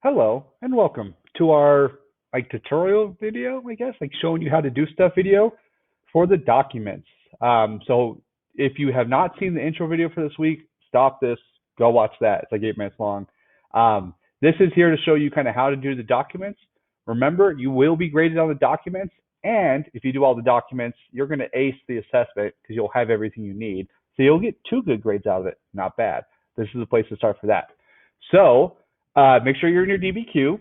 Hello and welcome to our tutorial video, I guess, showing you how to do stuff video for the documents. So if you have not seen the intro video for this week, stop this, go watch that. It's like 8 minutes long. This is here to show you kind of how to do the documents. Remember, you will be graded on the documents, and if you do all the documents, you're going to ace the assessment because you'll have everything you need. So you'll get 2 good grades out of it. Not bad. This is the place to start for that. So make sure you're in your DBQ.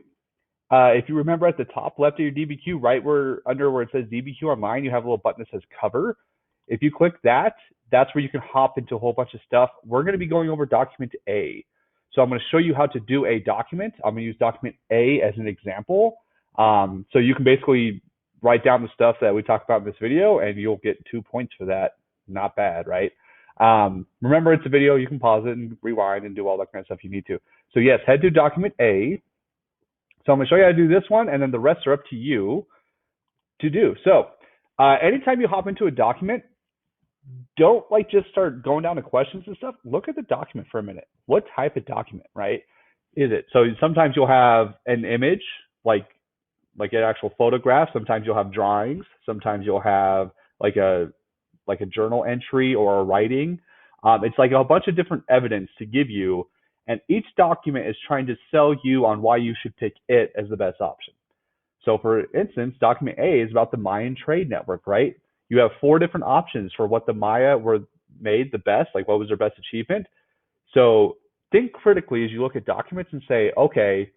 If you remember at the top left of your DBQ, right where it says DBQ Online, you have a little button that says Cover. If you click that, that's where you can hop into a whole bunch of stuff. We're going to be going over document A. So I'm going to show you how to do a document. I'm going to use document A as an example. So you can basically write down the stuff that we talked about in this video, and you'll get 2 points for that. Not bad, right? Remember, it's a video. You can pause it and rewind and do all that kind of stuff you need to. So yes, head to document A. So I'm going to show you how to do this one, and then the rest are up to you to do. So anytime you hop into a document, don't just start going down to questions and stuff. Look at the document for a minute. What type of document, right, is it? So sometimes you'll have an image, like an actual photograph. Sometimes you'll have drawings. Sometimes you'll have like a journal entry or a writing. It's like a bunch of different evidence to give you. And each document is trying to sell you on why you should pick it as the best option. So for instance, document A is about the Mayan trade network, right? You have 4 different options for what the Maya were made the best, like what was their best achievement. So think critically as you look at documents and say, okay,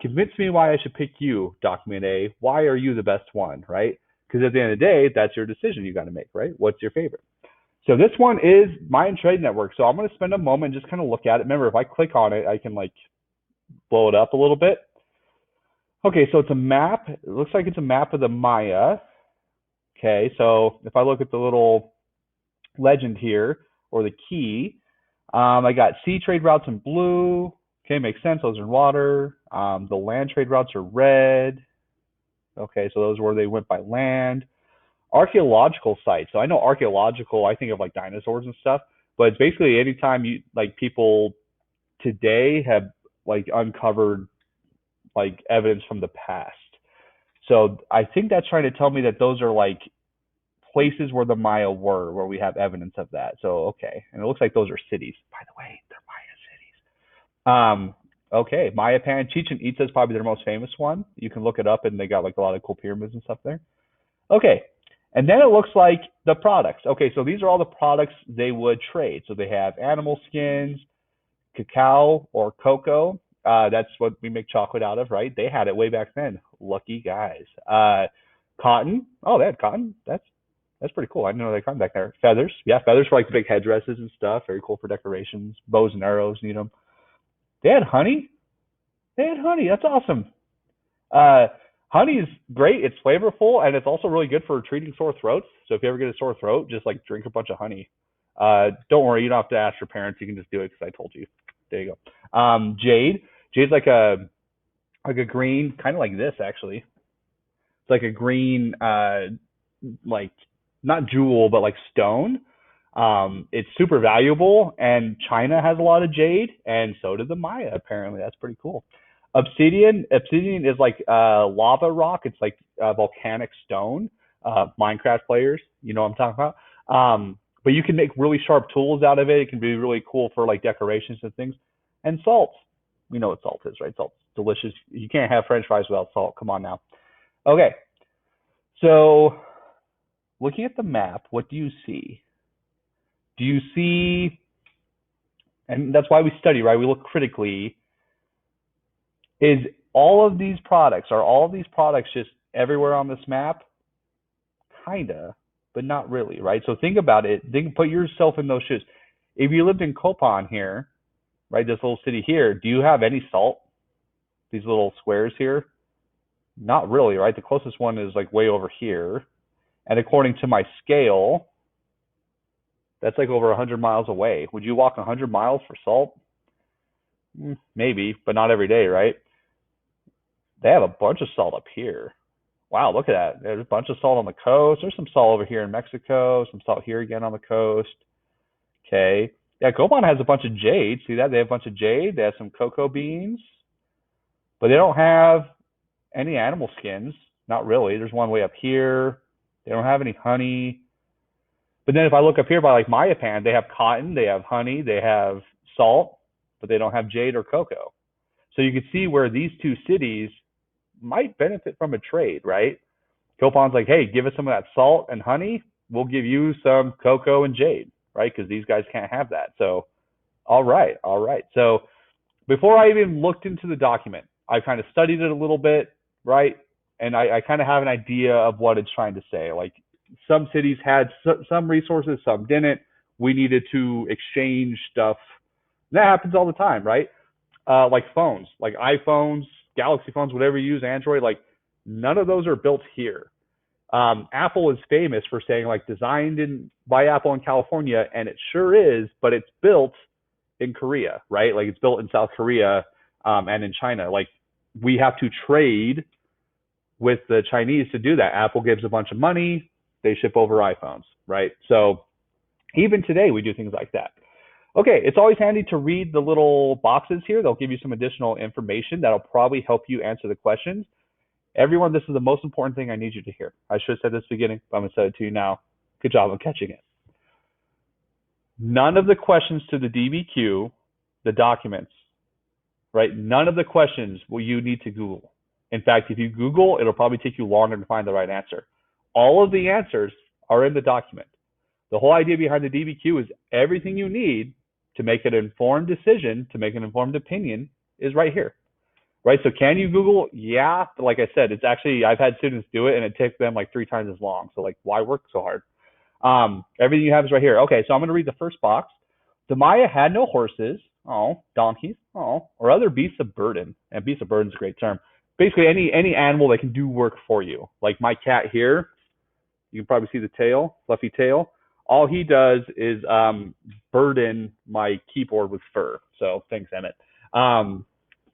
convince me why I should pick you, document A. Why are you the best one, right? Because at the end of the day, that's your decision you got to make, right? What's your favorite? So this one is Mayan Trade Network. So I'm going to spend a moment and just kind of look at it. Remember, if I click on it, I can blow it up a little bit. Okay, so it's a map. It looks like it's a map of the Maya. Okay, so if I look at the little legend here, or the key, I got sea trade routes in blue. Okay, makes sense. Those are in water. The land trade routes are red. Okay, so those are where they went by land. Archaeological sites. So I know archaeological, I think of dinosaurs and stuff, but it's basically anytime you people today have uncovered evidence from the past. So I think that's trying to tell me that those are places where the Maya were, where we have evidence of that. So okay, and it looks like those are cities. By the way, they're Maya cities. Okay, Mayapan, Chichen Itza is probably their most famous one. You can look it up, and they got a lot of cool pyramids and stuff there. Okay, and then it looks like the products. Okay, so these are all the products they would trade. So they have animal skins, cacao or cocoa. That's what we make chocolate out of, right? They had it way back then. Lucky guys. Cotton. Oh, they had cotton. That's pretty cool. I didn't know they had cotton back there. Feathers. Yeah, feathers for big headdresses and stuff. Very cool for decorations. Bows and arrows, need them. They had honey. That's awesome. Honey is great. It's flavorful, and it's also really good for treating sore throats. So if you ever get a sore throat, just drink a bunch of honey. Don't worry, you don't have to ask your parents. You can just do it because I told you. There you go. Jade. Jade's like a green, kind of like this actually. It's like a green, not jewel, but stone. It's super valuable, and China has a lot of jade, and so did the Maya, apparently. That's pretty cool. Obsidian is lava rock. It's volcanic stone. Minecraft players, you know what I'm talking about. But you can make really sharp tools out of it. It can be really cool for decorations and things. And salt. You know what salt is, right? Salt's delicious. You can't have French fries without salt. Come on now. Okay. So looking at the map, what do you see? Do you see, and that's why we study, right? We look critically. Are all of these products just everywhere on this map? Kinda, but not really, right? So think about it. Put yourself in those shoes. If you lived in Copan here, right, this little city here, do you have any salt? These little squares here? Not really, right? The closest one is way over here. And according to my scale, that's over 100 miles away. Would you walk 100 miles for salt? Maybe, but not every day, right? They have a bunch of salt up here. Wow, look at that. There's a bunch of salt on the coast. There's some salt over here in Mexico, some salt here again on the coast. Okay. Yeah, Copan has a bunch of jade. See that? They have a bunch of jade. They have some cocoa beans. but they don't have any animal skins. Not really. There's one way up here. They don't have any honey. But then if I look up here by like Mayapan, they have cotton, they have honey, they have salt, but they don't have jade or cocoa. So you can see where these two cities might benefit from a trade, right? Kopon's like, hey, give us some of that salt and honey. We'll give you some cocoa and jade, right? Because these guys can't have that. So, all right. So before I even looked into the document, I kind of studied it a little bit, right? And I kind of have an idea of what it's trying to say. Like some cities had some resources, some didn't. We needed to exchange stuff. That happens all the time, right? Like phones, like iPhones, Galaxy phones, whatever you use, Android, like none of those are built here. Apple is famous for saying like designed by Apple in California, and it sure is, but it's built in Korea, right? Like it's built in South Korea and in China. Like we have to trade with the Chinese to do that. Apple gives a bunch of money, they ship over iPhones, right? So even today we do things like that. Okay, it's always handy to read the little boxes here. They'll give you some additional information that'll probably help you answer the questions. Everyone, this is the most important thing I need you to hear. I should have said this at the beginning, but I'm going to say it to you now. Good job on catching it. None of the questions to the DBQ, the documents, right? None of the questions will you need to Google. In fact, if you Google, it'll probably take you longer to find the right answer. All of the answers are in the document. The whole idea behind the DBQ is everything you need to make an informed decision, to make an informed opinion, is right here, right? So can you Google? Yeah, but like I said, it's actually, I've had students do it and it takes them like 3 times as long. So like, why work so hard? Everything you have is right here. Okay, so I'm going to read the first box. The Maya had no horses, donkeys, or other beasts of burden. And beasts of burden is a great term. Basically, any animal that can do work for you. Like my cat here, you can probably see the tail, fluffy tail. All he does is burden my keyboard with fur. So thanks, Emmett.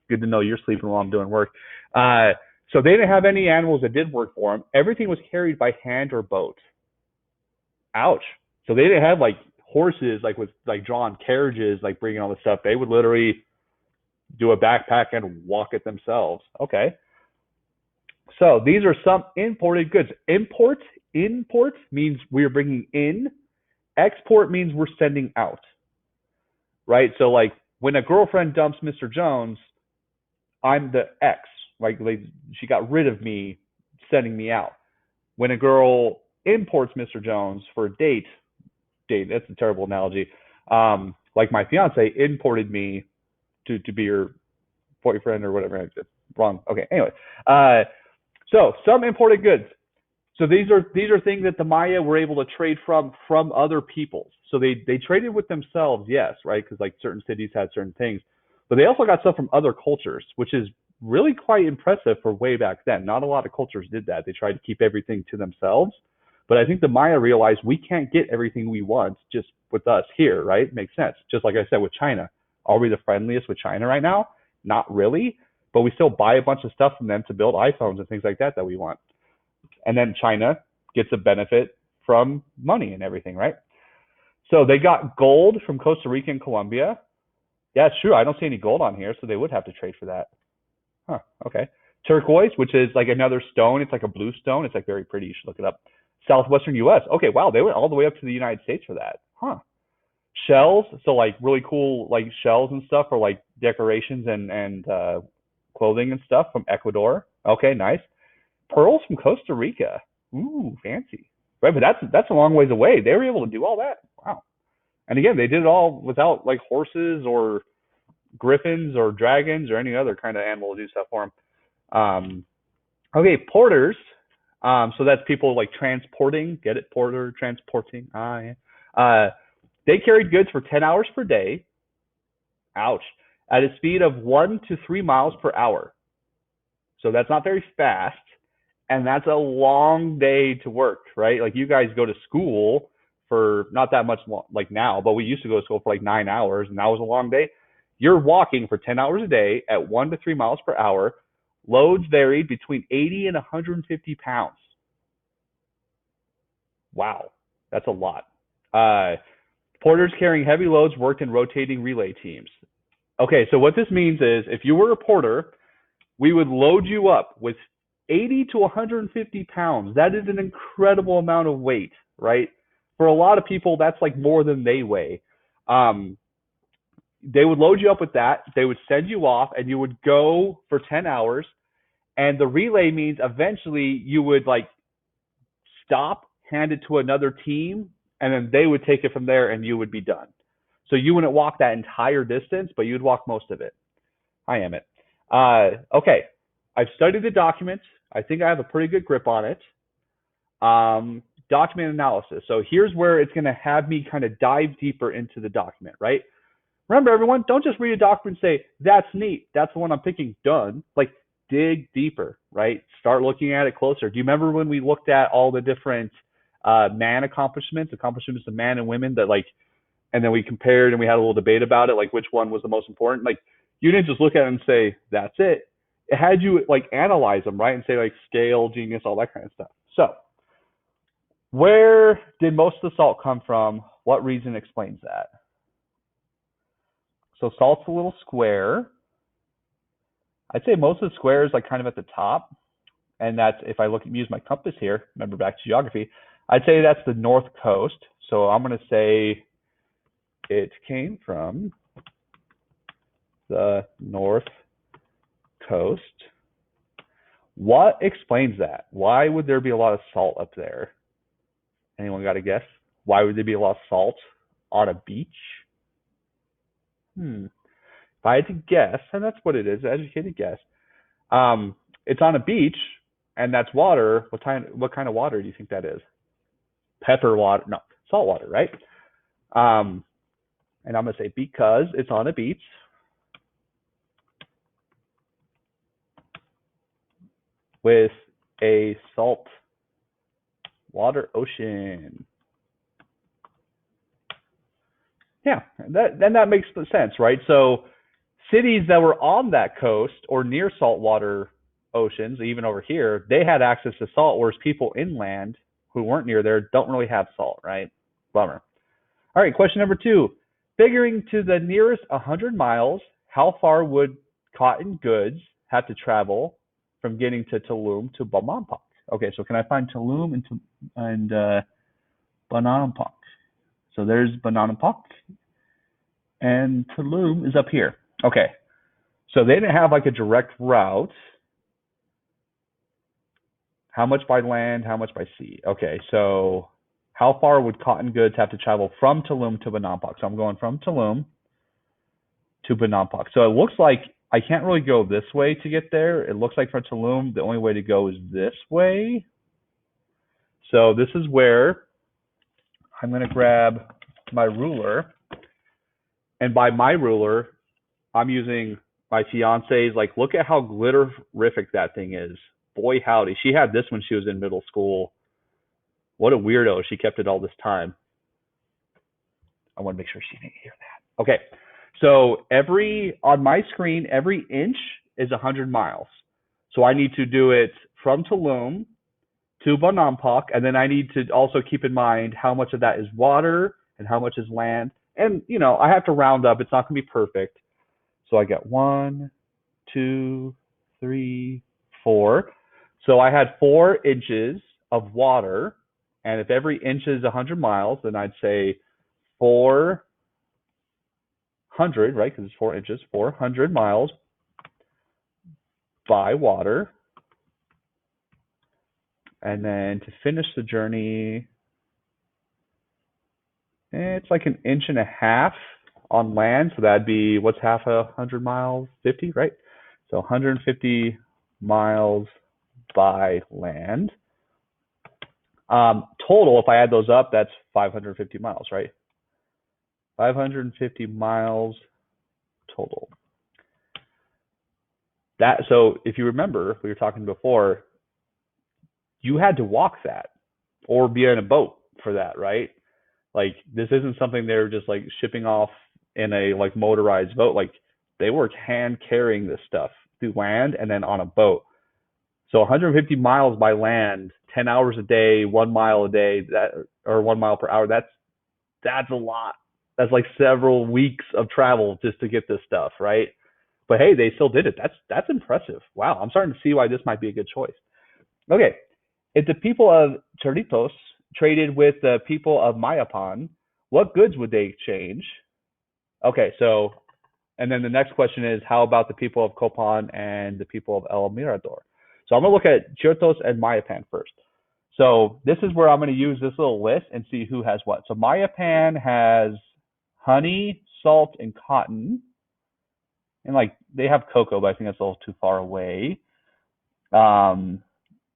Good to know you're sleeping while I'm doing work. So they didn't have any animals that did work for them. Everything was carried by hand or boat. Ouch. So they didn't have like horses, like with like drawn carriages, like bringing all the stuff. They would literally do a backpack and walk it themselves. Okay. So these are some imported goods. Import means we're bringing in. Export means we're sending out, right? So like when a girlfriend dumps Mr. Jones, I'm the X, like she got rid of me, sending me out. When a girl imports Mr. Jones for a date, that's a terrible analogy. Like my fiance imported me to be her boyfriend or whatever. Wrong. Okay. Anyway, so some imported goods. So these are things that the Maya were able to trade from other peoples. So they traded with themselves, yes, right? Because like certain cities had certain things, but they also got stuff from other cultures, which is really quite impressive for way back then. Not a lot of cultures did that. They tried to keep everything to themselves. But I think the Maya realized we can't get everything we want just with us here, right? Makes sense. Just like I said with China. Are we the friendliest with China right now? Not really, but we still buy a bunch of stuff from them to build iPhones and things like that we want. And then China gets a benefit from money and everything, right? So they got gold from Costa Rica and Colombia. Yeah, it's true. I don't see any gold on here, so they would have to trade for that. Huh, okay. Turquoise, which is like another stone. It's like a blue stone. It's like very pretty. You should look it up. Southwestern U.S. Okay, wow. They went all the way up to the United States for that. Huh. Shells, so like really cool like shells and stuff for like decorations and clothing and stuff from Ecuador. Okay, nice. Pearls from Costa Rica. Ooh, fancy. Right, but that's a long ways away. They were able to do all that. Wow. And again, they did it all without like horses or griffins or dragons or any other kind of animal to do stuff for them. Okay, porters. So that's people like transporting. Get it? Porter, transporting. Yeah. They carried goods for 10 hours per day. Ouch. At a speed of 1 to 3 miles per hour. So that's not very fast. And that's a long day to work, right? Like you guys go to school for not that much like now, but we used to go to school for like 9 hours and that was a long day. You're walking for 10 hours a day at 1 to 3 miles per hour. Loads varied between 80 and 150 pounds. Wow, that's a lot. Porters carrying heavy loads worked in rotating relay teams. Okay, so what this means is if you were a porter, we would load you up with 80 to 150 pounds. That is an incredible amount of weight, right? For a lot of people, that's like more than they weigh. They would load you up with that. They would send you off, and you would go for 10 hours. And the relay means eventually you would like stop, hand it to another team, and then they would take it from there, and you would be done. So you wouldn't walk that entire distance, but you'd walk most of it. I am it. Okay, I've studied the document. I think I have a pretty good grip on it. Document analysis. So here's where it's going to have me kind of dive deeper into the document, right? Remember, everyone, don't just read a document and say, that's neat, that's the one I'm picking, done. Like, dig deeper, right? Start looking at it closer. Do you remember when we looked at all the different man accomplishments of man and women that like, and then we compared and we had a little debate about it, like which one was the most important? Like, you didn't just look at it and say, that's it. It had you like analyze them, right? And say like scale, genius, all that kind of stuff. So where did most of the salt come from? What reason explains that? So salt's a little square. I'd say most of the square is like kind of at the top. And that's, if I use my compass here, remember back to geography, I'd say that's the north coast. So I'm going to say it came from the north coast. What explains that? Why would there be a lot of salt up there? Anyone got a guess? Why would there be a lot of salt on a beach? If I had to guess, and that's what it is, educated guess. It's on a beach, and that's water. What kind of water do you think that is? Pepper water? No, salt water, right? And I'm going to say because it's on a beach. With a salt water ocean. Yeah, that makes sense, right? So cities that were on that coast or near saltwater oceans, even over here, they had access to salt, whereas people inland who weren't near there don't really have salt, right? Bummer. All right, question number 2. Figuring to the nearest 100 miles, how far would cotton goods have to travel from getting to Tulum to Bonampak? Okay, so can I find Tulum and Bonampak? So there's Bonampak, and Tulum is up here. Okay, so they didn't have like a direct route. How much by land, how much by sea? Okay, so how far would cotton goods have to travel from Tulum to Bonampak? So I'm going from Tulum to Bonampak. So it looks like I can't really go this way to get there. It looks like from Tulum, the only way to go is this way. So this is where I'm going to grab my ruler. And by my ruler, I'm using my fiance's. Like, look at how glitterific that thing is. Boy, howdy. She had this when she was in middle school. What a weirdo. She kept it all this time. I want to make sure she didn't hear that. Okay. So on my screen, every inch is 100 miles. So I need to do it from Tulum to Bonampak, and then I need to also keep in mind how much of that is water and how much is land. And, you know, I have to round up. It's not going to be perfect. So I get 1, 2, 3, 4. So I had 4 inches of water. And if every inch is 100 miles, then I'd say 400, right? Because it's 4 inches, 400 miles by water. And then to finish the journey, it's like 1.5 inches on land. So that'd be, what's half 100 miles? 50, right? So 150 miles by land. Total, if I add those up, that's 550 miles, right? 550 miles total. So if you remember, we were talking before, you had to walk that or be in a boat for that, right? Like, this isn't something they're just like shipping off in a like motorized boat. Like, they were hand carrying this stuff through land and then on a boat. So 150 miles by land, 10 hours a day, 1 mile a day, or 1 mile per hour. That's a lot. That's like several weeks of travel just to get this stuff, right? But hey, they still did it. That's impressive. Wow, I'm starting to see why this might be a good choice. Okay, if the people of Cerritos traded with the people of Mayapan, what goods would they exchange? Okay, so, and then the next question is, how about the people of Copan and the people of El Mirador? So I'm going to look at Cerritos and Mayapan first. So this is where I'm going to use this little list and see who has what. So Mayapan has honey, salt, and cotton. And like they have cocoa, but I think that's a little too far away. And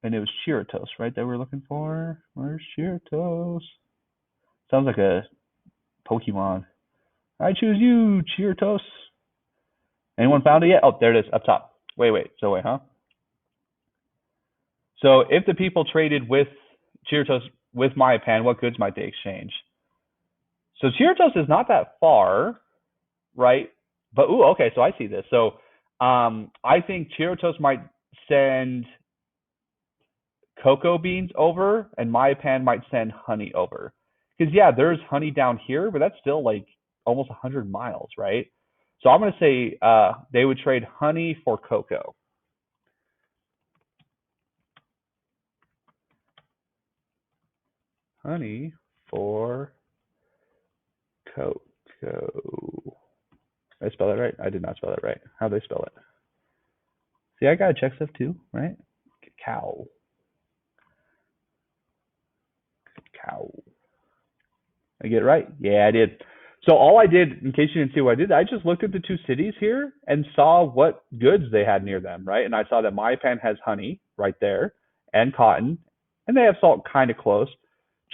it was Cerritos, right, that we're looking for. Where's Cerritos? Sounds like a Pokemon. I choose you, Cerritos. Anyone found it yet? Oh, there it is, up top. Wait. So wait, huh? So if the people traded with Cerritos with Mayapan, what goods might they exchange? So Cerritos is not that far, right? But ooh, okay, so I see this. So I think Cerritos might send cocoa beans over, and Mayapan might send honey over. Because yeah, there's honey down here, but that's still like almost 100 miles, right? So I'm going to say they would trade honey for cocoa. Honey for cocoa. Did I spell that right? I did not spell that right. How do they spell it? See, I got to check stuff too, right? Cacao. I get it right? Yeah, I did. So all I did, in case you didn't see what I did, I just looked at the two cities here and saw what goods they had near them, right? And I saw that Mayapan has honey right there and cotton, and they have salt kind of close.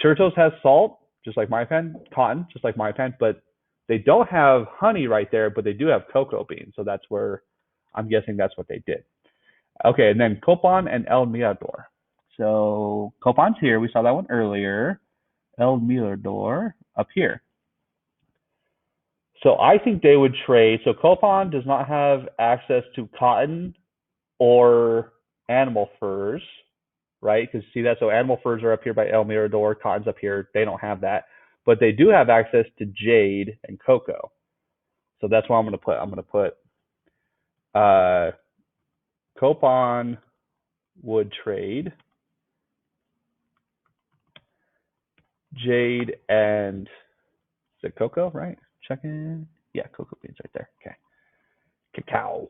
Cerritos has salt, just like Mayapan, cotton, just like Mayapan, but they don't have honey right there, but they do have cocoa beans. So that's where I'm guessing that's what they did. Okay, and then Copan and El Mirador. So Copan's here. We saw that one earlier. El Mirador up here. So I think they would trade. So Copan does not have access to cotton or animal furs, right? Because see that? So animal furs are up here by El Mirador. Cotton's up here. They don't have that. But they do have access to jade and cocoa. So that's what I'm going to put. I'm going to put Copan would trade jade and is it cocoa, right? Checking. Yeah, cocoa beans right there. Okay. Cacao.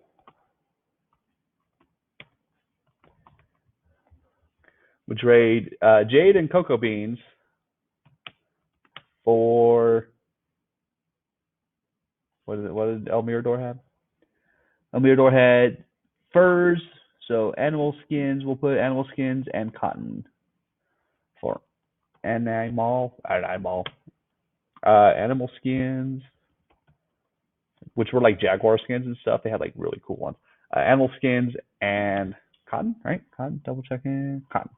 Would trade jade and cocoa beans for what did El Mirador have? El Mirador had furs, so animal skins. We'll put animal skins and cotton for animal skins, which were like jaguar skins and stuff. They had like really cool ones. Animal skins and cotton, right? Cotton, double checking. Cotton.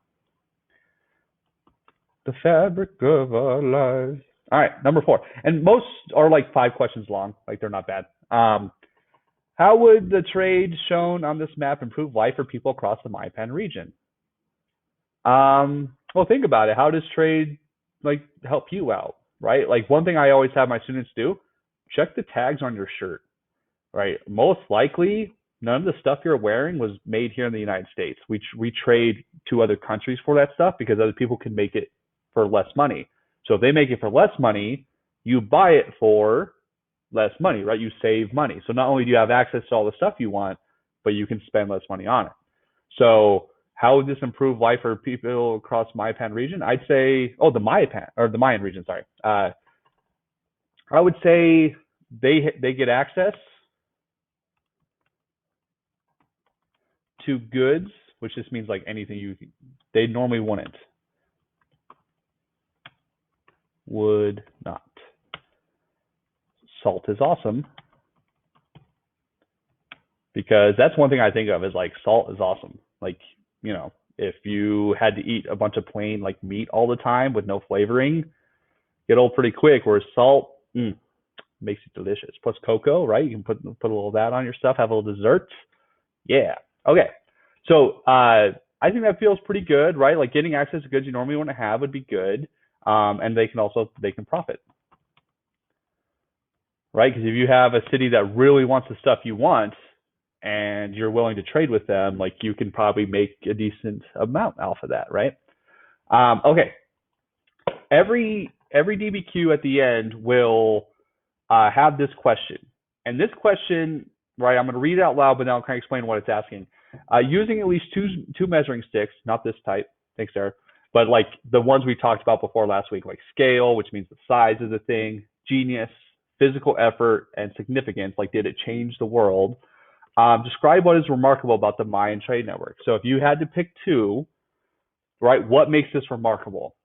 The fabric of our lives. All right, number 4. And most are like 5 questions long. Like they're not bad. How would the trade shown on this map improve life for people across the Mayapan region? Well, think about it. How does trade like help you out, right? Like one thing I always have my students do, check the tags on your shirt, right? Most likely, none of the stuff you're wearing was made here in the United States. We trade to other countries for that stuff because other people can make it for less money. So if they make it for less money, you buy it for less money, right? You save money. So not only do you have access to all the stuff you want, but you can spend less money on it. So how would this improve life for people across Mayapan region? I'd say, the Mayan region, sorry. I would say they get access to goods, which just means like anything they normally wouldn't. Would not. Salt is awesome because that's one thing I think of is like salt is awesome. Like, if you had to eat a bunch of plain like meat all the time with no flavoring, get old pretty quick. Whereas salt makes it delicious. Plus cocoa, right? You can put a little of that on your stuff, have a little dessert. Yeah. Okay. So I think that feels pretty good, right? Like getting access to goods you normally wouldn't have would be good. And they can profit, right? Because if you have a city that really wants the stuff you want, and you're willing to trade with them, like you can probably make a decent amount off of that, right? Okay. Every DBQ at the end will have this question. And this question, right, I'm going to read it out loud, but now I'll kind of explain what it's asking. Using at least two measuring sticks, not this type, thanks, Sarah, but like the ones we talked about before last week, like scale, which means the size of the thing, genius, physical effort, and significance, like did it change the world? Describe what is remarkable about the Mayan trade network. So if you had to pick two, right, what makes this remarkable?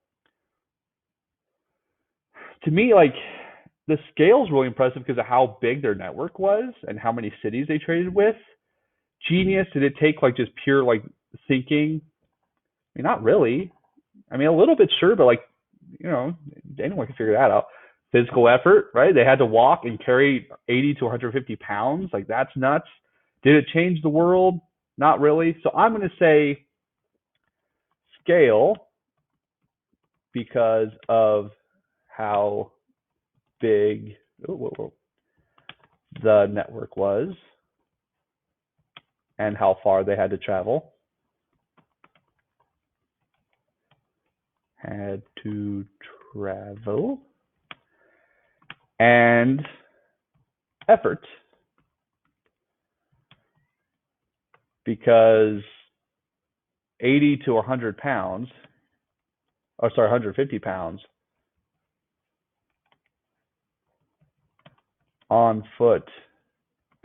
To me, like the scale is really impressive because of how big their network was and how many cities they traded with. Genius, did it take like just pure like thinking? I mean, not really. I mean, a little bit sure, but like, anyone can figure that out. Physical effort, right? They had to walk and carry 80 to 150 pounds. Like that's nuts. Did it change the world? Not really. So I'm going to say scale because of how big the network was and how far they had to travel. Had to travel. And effort. Because 80 to 100 pounds, 150 pounds on foot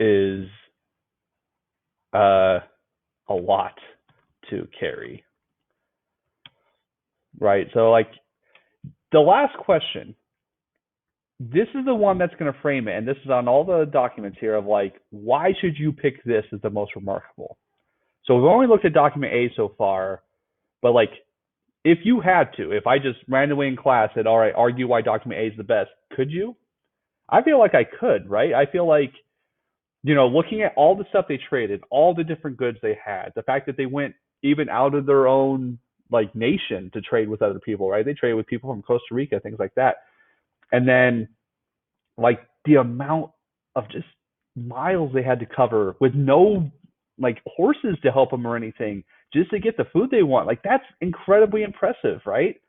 is a lot to carry, right? So like the last question, this is the one that's going to frame it, and this is on all the documents here of like, why should you pick this as the most remarkable? So we've only looked at document A so far, but like if you had to, if I just randomly in class said, all right, argue why document A is the best, could you? I feel like I could, right? I feel like, looking at all the stuff they traded, all the different goods they had, the fact that they went even out of their own like nation to trade with other people, right? They traded with people from Costa Rica, things like that. And then like the amount of just miles they had to cover with no like horses to help them or anything, just to get the food they want. Like that's incredibly impressive, right?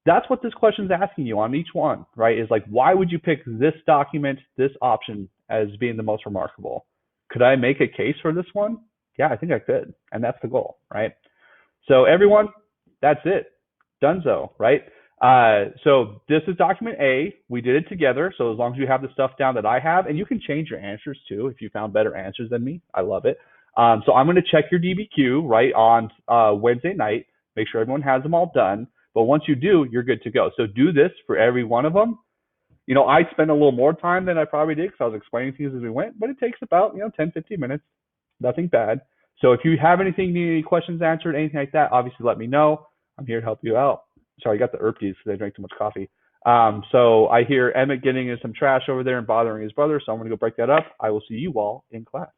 That's what this question is asking you on each one, right? Is like, why would you pick this document, this option as being the most remarkable? Could I make a case for this one? Yeah, I think I could. And that's the goal, right? So everyone, that's it. Dunzo, right? So this is document A. We did it together. So as long as you have the stuff down that I have, and you can change your answers too if you found better answers than me. I love it. So I'm going to check your DBQ right on Wednesday night. Make sure everyone has them all done. But once you do, you're good to go. So do this for every one of them. I spent a little more time than I probably did because I was explaining things as we went, but it takes about 10, 15 minutes. Nothing bad. So if you have anything, need any questions answered, anything like that, obviously let me know. I'm here to help you out. Sorry, I got the herpes because I drank too much coffee. So I hear Emmett getting in some trash over there and bothering his brother, so I'm going to go break that up. I will see you all in class.